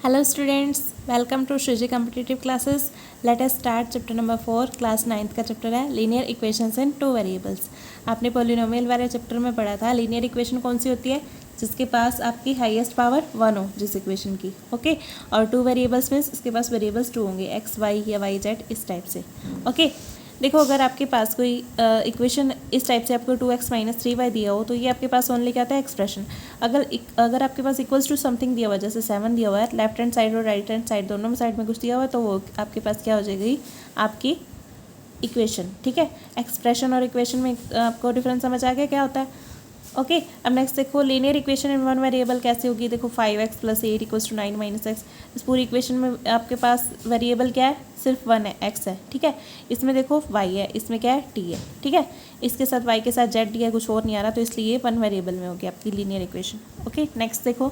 Hello students, welcome to Shruji Competitive Classes. Let us start chapter number 4, class 9th का chapter है linear equations इन two variables. आपने polynomial वाले chapter में पढ़ा था लीनियर इक्वेशन कौन सी होती है, जिसके पास आपकी हाईएस्ट पावर 1 हो जिस इक्वेशन की, ओके। और टू वेरिएबल्स मीन्स इसके पास वेरिएबल्स 2 होंगे, एक्स वाई या वाई जेड इस टाइप से, ओके। देखो अगर आपके पास कोई इक्वेशन इस टाइप से आपको 2x माइनस 3y दिया हो तो ये आपके पास ओनली क्या आता है एक्सप्रेशन। अगर आपके पास इक्वल्स टू समथिंग दिया हुआ है, जैसे 7 दिया हुआ है, लेफ्ट हैंड साइड और राइट हैंड साइड दोनों में साइड में कुछ दिया हुआ है, तो वो आपके पास क्या हो जाएगी आपकी इक्वेशन, ठीक है। एक्सप्रेशन और इक्वेशन में आपको डिफरेंस समझ आ गया क्या होता है, ओके। अब नेक्स्ट देखो linear equation in one variable कैसे होगी। देखो 5x plus 8 equals to 9 minus x. इस पूरी इक्वेशन में आपके पास वेरिएबल क्या है, सिर्फ 1 है, x है, ठीक है। इसमें देखो y है, इसमें क्या है t है, ठीक है। इसके साथ y के साथ z है, कुछ और नहीं आ रहा, तो इसलिए 1 वेरिएबल में होगी आपकी लीनियर इक्वेशन, ओके। नेक्स्ट देखो,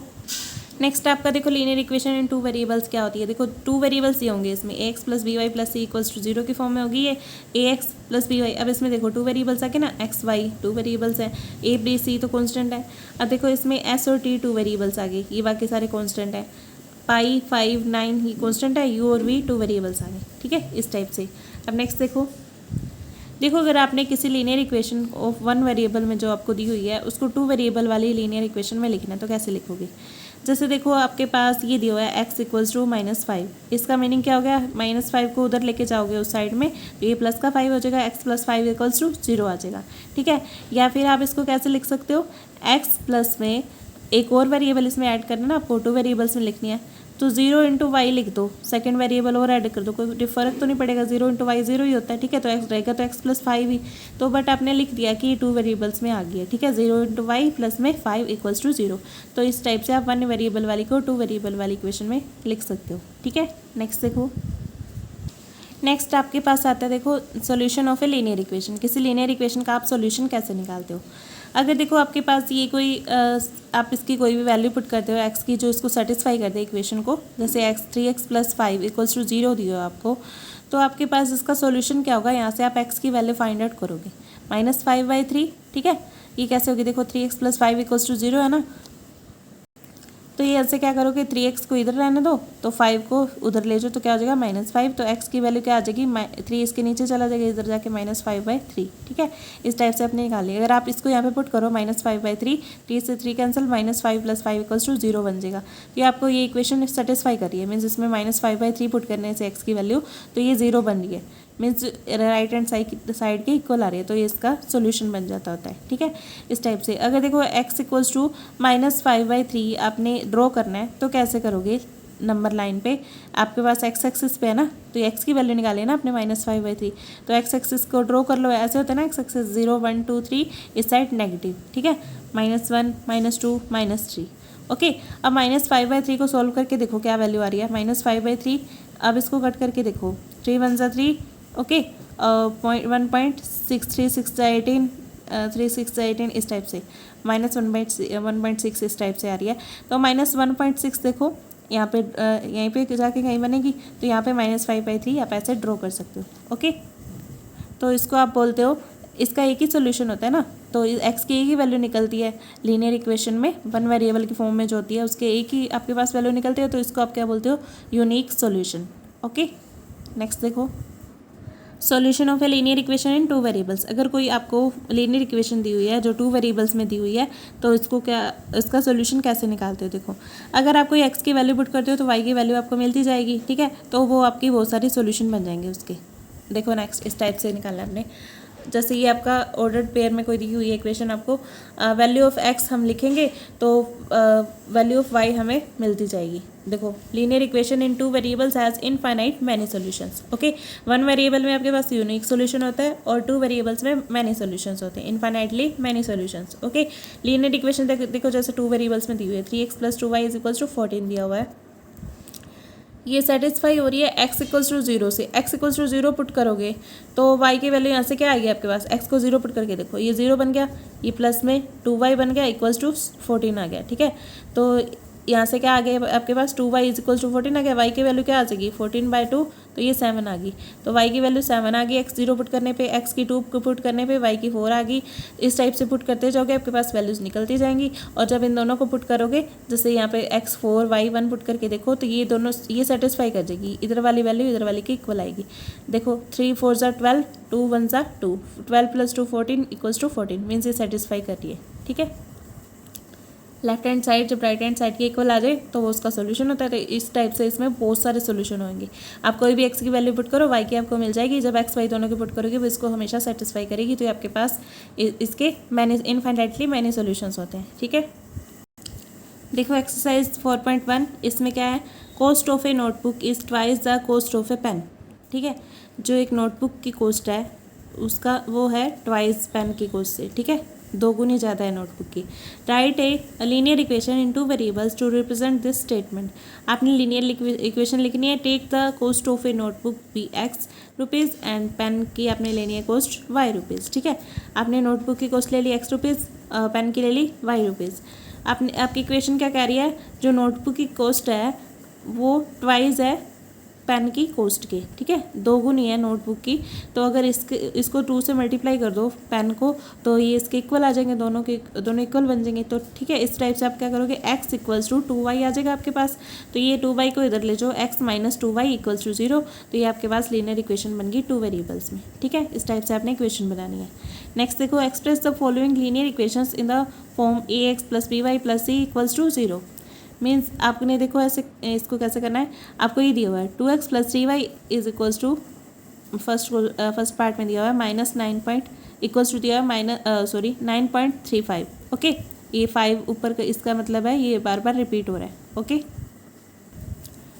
नेक्स्ट आपका देखो लीनियर इक्वेशन इन टू वेरिएबल्स क्या होती है। देखो टू वेरिएबल्स ये होंगे, इसमें ax plus b y plus c equals to 0 की फॉर्म में होगी ये ax प्लस बी वाई। अब इसमें देखो टू वेरिएबल्स आके ना x y टू वेरिएबल्स हैं, a b c तो कांस्टेंट है। अब देखो इसमें s और t टू वेरिएबल्स आ गए, ये बाकी सारे कांस्टेंट है। पाई 5 9 ही कांस्टेंट है, u और v टू वेरिएबल्स आ गए, ठीक है, इस टाइप से। अब नेक्स्ट देखो अगर आपने किसी लीनियर इक्वेशन ऑफ 1 वेरिएबल में जो आपको दी हुई है उसको 2 वेरिएबल वाली लीनियर इक्वेशन में लिखना है तो कैसे लिखोगे। जैसे देखो आपके पास ये दिया हुआ है x इक्वल्स टू -5, इसका मीनिंग क्या हो गया, -5 को उधर लेके जाओगे उस साइड में तो ये प्लस का 5 हो जाएगा, x प्लस 5 इक्वल्स टू 0 आ जाएगा, ठीक है। या फिर आप इसको कैसे लिख सकते हो, x प्लस में एक और वेरिएबल इसमें ऐड करना ना आपको, 2 वेरिएबल्स में लिखनी है तो 0 इंटू वाई लिख दो, सेकेंड वेरिएबल और ऐड कर दो, कोई फ़र्क तो नहीं पड़ेगा, 0 इंटू वाई 0 ही होता है, ठीक है। तो एक्स रहेगा तो x प्लस 5 ही, तो बट आपने लिख दिया कि ये 2 वेरिएबल्स में आ गया, ठीक है। 0 इंटू वाई प्लस में 5 इक्वल्स टू 0, तो इस टाइप से आप 1 वेरिएबल वाली को 2 वेरिएबल वाली इक्वेशन में लिख सकते हो, ठीक है। नेक्स्ट देखो, नेक्स्ट आपके पास आता है देखो solution of A linear equation. किसी लीनियर इक्वेशन का आप सॉल्यूशन कैसे निकालते हो। अगर देखो आपके पास ये कोई आप इसकी कोई भी वैल्यू पुट करते हो एक्स की जो इसको सेटिस्फाई कर दे इक्वेशन को, जैसे x 3x plus 5 equals to 0 दियो आपको, तो आपके पास इसका सॉल्यूशन क्या होगा, यहाँ से आप x की वैल्यू फाइंड आउट करोगे, -5/3, ठीक है। ये कैसे होगी, देखो 3x प्लस 5 इक्वल्स टू 0 है ना, तो ये ऐसे क्या करोगे, 3x को इधर रहने दो तो 5 को उधर ले जाओ तो क्या हो जाएगा -5, तो x की वैल्यू क्या आ जाएगी 3 इसके नीचे चला जाएगा इधर जाके -5/3, ठीक है। इस टाइप से आपने निकाल लिया। अगर आप इसको यहाँ पे पुट करो -5/3, 3 से 3 कैंसिल, -5 प्लस 5 इक्वल्स टू 0 बन जाएगा। तो ये आपको ये इक्वेशन सेटिस्फाई कर रही है, मीन्स इसमें -5/3 पुट करने से x की वैल्यू तो ये 0 बन रही है, मीन्स राइट हैंड साइड के इक्वल आ रही है, तो ये इसका सोल्यूशन बन जाता होता है, ठीक है, इस टाइप से। अगर देखो x इक्वल्स टू -5/3 आपने ड्रॉ करना है तो कैसे करोगे, नंबर लाइन पे आपके पास x एक्सिस पे है ना, तो x की वैल्यू निकाली है ना आपने -5/3, तो x एक्सिस को ड्रॉ कर लो, ऐसे होता है ना, x एक्सिस 0 1 2 3 इस साइड नेगेटिव, ठीक है, -1 -2 -3, ओके। अब -5/3 को सॉल्व करके देखो क्या वैल्यू आ रही है, -5/3। अब इसको कट करके देखो, 3 1 ज़ा 3, ओके, 1.63618 3 6 18 इस टाइप से, -1.6 इस टाइप से आ रही है, तो -1.6 देखो यहाँ पे यहीं पे जाके कहीं बनेगी, तो यहाँ पे -5/3 आप ऐसे ड्रॉ कर सकते हो, ओके। तो इसको आप बोलते हो, इसका एक ही सोल्यूशन होता है ना, तो x की एक ही वैल्यू निकलती है लीनियर इक्वेशन में, 1 वेरिएबल की फॉर्म में जो होती है उसके एक ही आपके पास वैल्यू निकलती है, तो इसको आप क्या बोलते हो, यूनिक सोल्यूशन, ओके। नेक्स्ट देखो, solution of A linear equation in 2 variables. अगर कोई आपको लीनियर इक्वेशन दी हुई है जो 2 वेरिएबल्स में दी हुई है तो इसको क्या, इसका सॉल्यूशन कैसे निकालते हो। देखो अगर आप कोई x की वैल्यू पुट करते हो तो y की वैल्यू आपको मिलती जाएगी, ठीक है, तो वो आपकी बहुत सारी सॉल्यूशन बन जाएंगे उसके। देखो नेक्स्ट इस टाइप से निकालना हमने, जैसे ये आपका ऑर्डर्ड पेयर में कोई दी हुई है इक्वेशन, आपको वैल्यू ऑफ x हम लिखेंगे तो वैल्यू ऑफ y हमें मिलती जाएगी। देखो linear equation in 2 variables has infinite many solutions, okay. 1 variable में आपके पास यूनिक सॉल्यूशन होता है और 2 वेरिएबल्स में मैनी सॉल्यूशंस होते हैं, infinitely many solutions, okay. Linear equation देखो जैसे 2 वेरिएबल्स में दी हुई है, 3x plus 2y is equals to 14 दिया हुआ है, ये सेटिस्फाई हो रही है x इक्वल्स टू 0 से। x इक्वल्स टू 0 पुट करोगे तो y की वैल्यू यहाँ से क्या आएगी आपके पास, x को 0 पुट करके देखो, ये 0 बन गया, ये प्लस में 2y बन गया इक्वल्स टू 14 आ गया, ठीक है। तो यहाँ से क्या आ गया आपके पास 2y इज इक्वल टू 14 आ गया। y की वैल्यू क्या आ जाएगी 14/2, तो ये 7 आ गई। तो y की वैल्यू 7 आ गई। x 0 पुट करने पे, x की 2 को पुट करने पे y की 4 आ गई। इस टाइप से पुट करते जाओगे आपके पास वैल्यूज़ निकलती जाएंगी। और जब इन दोनों को पुट करोगे, जैसे यहाँ पे x 4 y 1 पुट करके देखो, तो ये दोनों ये सेटिस्फाई कर जाएगी। इधर वाली वैल्यू इधर वाली की इक्वल आएगी। देखो 3 4 ज़ा 12, 2 1 ज़ा 2, 12 + 2 14 इक्वल्स टू 14, मीन्स ये सेटिस्फाई कर रही है। ठीक है, लेफ्ट हैंड साइड जब राइट हैंड साइड के इक्वल आ जाए तो वो उसका सोल्यूशन होता है। तो इस टाइप से इसमें बहुत सारे सोल्यूशन होंगे। आप कोई भी x की वैल्यू पुट करो, y की आपको मिल जाएगी। जब x y दोनों की पुट करोगे वो इसको हमेशा सेटिस्फाई करेगी। तो आपके पास इसके इनफाइनाइटली मैनी सोल्यूशंस होते हैं। ठीक है, देखो एक्सरसाइज 4.1, इसमें क्या है, cost of a notebook is twice the cost of a pen. ठीक है, जो एक नोटबुक की कॉस्ट है उसका वो है ट्वाइस पेन की कॉस्ट से। ठीक है, 2 गुनी ज़्यादा है नोटबुक की। Write a linear equation in 2 variables to represent this statement. आपने लीनियर इक्वेशन लिखनी है। Take the cost of a notebook be x rupees and pen की आपने लेनी है कॉस्ट वाई रुपीज़। ठीक है, आपने नोटबुक की कॉस्ट ले ली एक्स रुपीज़, पेन की ले ली वाई रुपीज़। आपकी इक्वेशन क्या कह रही है, जो नोटबुक की कॉस्ट है वो ट्वाइस है पेन की कॉस्ट के। ठीक है, 2 गुनी है नोटबुक की। तो अगर इसको 2 से मल्टीप्लाई कर दो पेन को, तो ये इसके इक्वल आ जाएंगे, दोनों इक्वल बन जाएंगे। तो ठीक है, इस टाइप से आप क्या करोगे, x इक्वल्स टू 2y आ जाएगा आपके पास। तो ये 2y को इधर ले जाओ, x - 2y इक्वल्स टू 0। तो ये आपके पास लीनियर इक्वेशन बन गई 2 वेरिएबल्स में। ठीक है, इस टाइप से आपने इक्वेशन बनानी है। नेक्स्ट देखो, express the following linear equations in the form ax + by + c equals to 0। Means आपने देखो ऐसे इसको कैसे करना है, आपको ये दिया हुआ है 2x + 3y is equals to first part में दिया हुआ है -9 इक्वल्स टू दिया हुआ है 9.35। ओके, ये 5 ऊपर का इसका मतलब है ये बार बार रिपीट हो रहा है। ओके,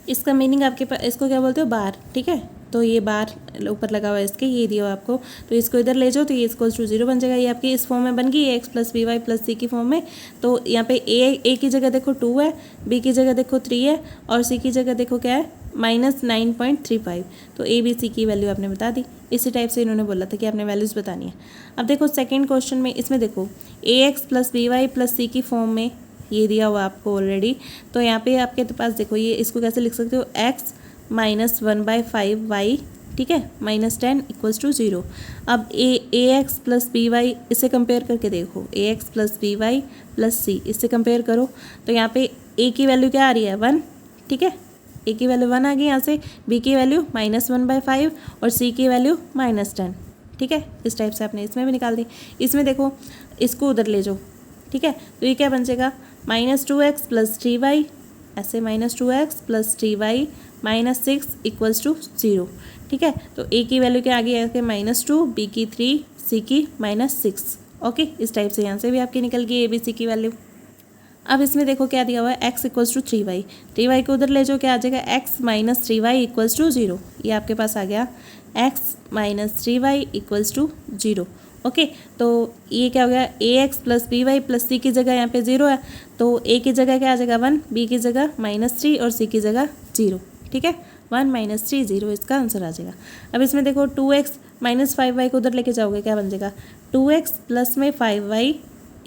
इसका मीनिंग आपके पास, इसको क्या बोलते हो, बार। ठीक है, तो ये बार ऊपर लगा हुआ है इसके, ये दिया हुआ आपको। तो इसको इधर ले जाओ तो ये इक्वल्स टू 0 बन जाएगा। ये आपकी इस फॉर्म में बन गई x + by + c की फॉर्म में। तो यहाँ पे a की जगह देखो 2 है, b की जगह देखो 3 है, और c की जगह देखो क्या है -9.35। तो a b c की वैल्यू आपने बता दी। इसी टाइप से इन्होंने बोला था कि आपने वैल्यूज़ बतानी है। अब देखो सेकेंड क्वेश्चन में, इसमें देखो ax + by + c की फॉर्म में ये दिया हुआ आपको ऑलरेडी। तो यहाँ पे आपके पास देखो, ये इसको कैसे लिख सकते हो, x - 1/5y, ठीक है, -10 इक्वल्स टू 0। अब ax + by इसे कंपेयर करके देखो, ax + by + c इससे कंपेयर करो। तो यहाँ पे a की वैल्यू क्या आ रही है 1। ठीक है, a की वैल्यू 1 आ गई यहाँ से, b की वैल्यू -1/5 और c की वैल्यू -10। ठीक है, इस टाइप से आपने इसमें भी निकाल दी। इसमें देखो इसको उधर ले जाओ। ठीक है, तो ये क्या बन जाएगा, -2x + 3y, ऐसे -2x + 3y -6 इक्वल्स टू 0। ठीक है, तो a की वैल्यू क्या आ गई है -2, b की 3, c की -6। ओके, इस टाइप से यहाँ से भी आपकी निकल गई a b c की वैल्यू। अब इसमें देखो क्या दिया हुआ है, x equals to 3y, 3y को उधर ले जाओ, क्या आ जाएगा, x - 3y इक्वल्स टू 0। ये आपके पास आ गया x - 3y equals to 0। Okay, तो ये क्या हो गया, ax + by + c की जगह यहाँ पे 0 है, तो a की जगह क्या आ जाएगा 1, b की जगह -3 और c की जगह 0। ठीक है, 1 - 3 0 इसका आंसर आ जाएगा। अब इसमें देखो 2x - 5y को उधर लेके जाओगे, क्या बन जाएगा, 2x + में 5y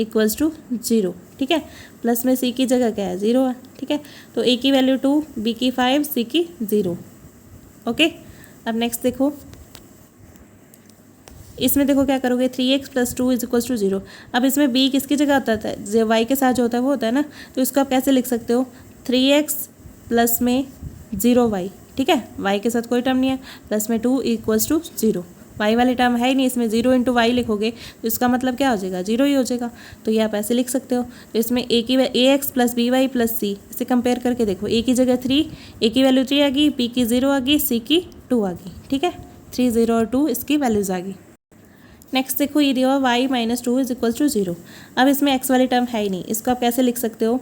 इक्वल्स टू 0। ठीक है, प्लस में c की जगह क्या है 0 है। ठीक है, तो a की वैल्यू 2, b की 5, c की 0। ओके, अब नेक्स्ट देखो, इसमें देखो क्या करोगे, 3x + 2 इज इक्वल्स टू 0। अब इसमें b किसकी जगह होता है, जो y के साथ जो होता है वो होता है ना, तो इसको आप कैसे लिख सकते हो, 3x प्लस में 0y। ठीक है, y के साथ कोई टर्म नहीं है, प्लस में 2 इक्वल्स टू 0। y वाली टर्म है ही नहीं, इसमें 0 × y लिखोगे तो इसका मतलब क्या हो जाएगा, 0 ही हो जाएगा। तो ये आप ऐसे लिख सकते हो। तो इसमें ax + by + c इसे कंपेयर करके देखो, a की जगह 3, a की वैल्यू 3 आ गई, b की 0 आ गई, c की 2 आ गई। ठीक है, 3 0 और 2 इसकी वैल्यूज़ आ गई। नेक्स्ट देखो, ये दिया हुआ y - 2 इज इक्वल्स टू 0। अब इसमें x वाली टर्म है ही नहीं, इसको आप कैसे लिख सकते हो,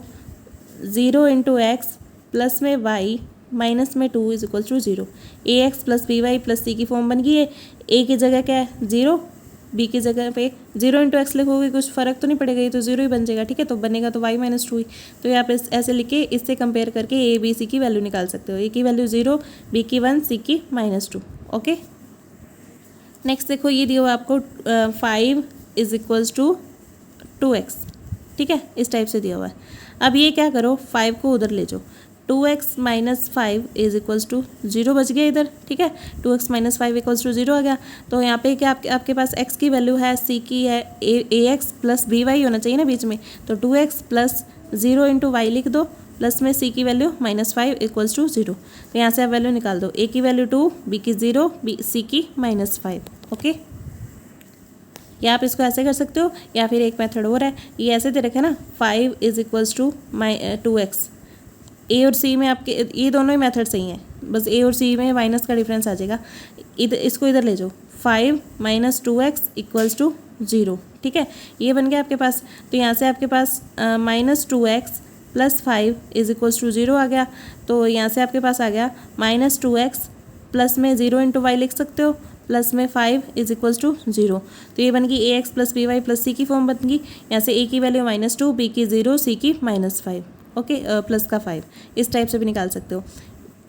0 × x प्लस में y माइनस में 2 is equals to 0। ax + by + c की फॉर्म बन गई है। a की जगह क्या है 0, b की जगह पे 0 × x लिखोगे कुछ फ़र्क तो नहीं पड़ेगा, ये तो 0 ही बन जाएगा। ठीक है, तो बनेगा तो y - 2 ही। तो ये आप ऐसे लिख के इससे कंपेयर करके a b c की वैल्यू निकाल सकते हो। a की वैल्यू 0, b की 1, c की -2। ओके, नेक्स्ट देखो, ये दिया हुआ आपको 5 इज इक्वल्स टू 2x। ठीक है, इस टाइप से दिया हुआ है। अब ये क्या करो, 5 को उधर ले जाओ, 2x minus 5 is equals to 0 बच गया इधर, ठीक है, 2x माइनस 5 इक्वल्स टू 0 आ गया। तो यहाँ पे क्या आपके पास x की वैल्यू है, c की है ax प्लस by होना चाहिए ना बीच में, तो 2x प्लस 0 इंटू वाई लिख दो, प्लस में c की वैल्यू -5 इक्वल्स टू 0। तो यहाँ से आप वैल्यू निकाल दो, a की वैल्यू 2, b की 0, c की -5। ओके, या आप इसको ऐसे कर सकते हो, या फिर एक मेथड और है, ये ऐसे दे रखा है ना, 5 इज इक्वल्स टू 2x। ए और सी में आपके ये दोनों ही मेथड सही हैं, बस ए और सी में माइनस का डिफरेंस आ जाएगा। इसको इधर ले जाओ, 5 माइनस 2x इक्वल्स टू 0, ठीक है, ये बन गया आपके पास। तो यहाँ से आपके पास -2x plus 5 is equals to 0 आ गया। तो यहाँ से आपके पास आ गया -2x प्लस में 0 इंटू वाई लिख सकते हो, प्लस में 5 इज इक्वल्स टू 0। तो ये बन गई ax plus by plus c की फॉर्म बन गई। यहाँ से a की वैल्यू -2, b की 0, c की -5, ओके, प्लस का 5, इस टाइप से भी निकाल सकते हो।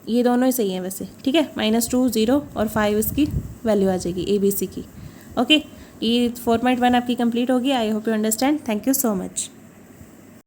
ये दोनों ही सही हैं वैसे, ठीक है, -2, 0 और 5 इसकी वैल्यू आ जाएगी a b c की। ओके, ये 4.1 आपकी कंप्लीट होगी। I hope you understand. Thank you so much.